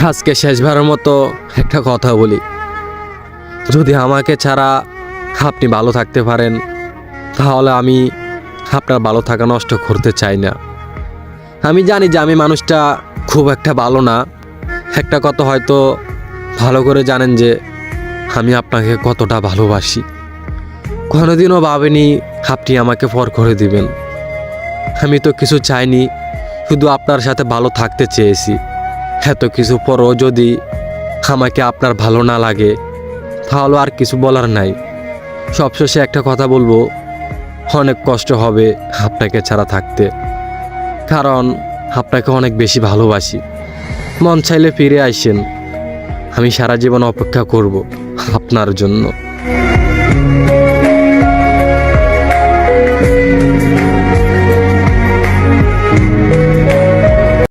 আজকে শেষবারের মতো একটা কথা বলি, যদি আমাকে ছাড়া আপনি ভালো থাকতে পারেন তাহলে আমি আপনার ভালো থাকা নষ্ট করতে চাই না। আমি জানি যে আমি মানুষটা খুব একটা ভালো না, একটা কথা হয়তো ভালো করে জানেন যে আমি আপনাকে কতটা ভালোবাসি। কোনোদিনও ভাবিনি আপনি আমাকে পর করে দিবেন। আমি তো কিছু চাইনি, শুধু আপনার সাথে ভালো থাকতে চেয়েছি। এত কিছু পরও যদি আমাকে আপনার ভালো না লাগে তাহলে আর কিছু বলার নাই। সবশেষে একটা কথা বলবো, অনেক কষ্ট হবে আপনাকে ছাড়া থাকতে, কারণ আপনাকে অনেক বেশি ভালোবাসি। মন চাইলে ফিরে আসেন, আমি সারা জীবন অপেক্ষা করব আপনার জন্য।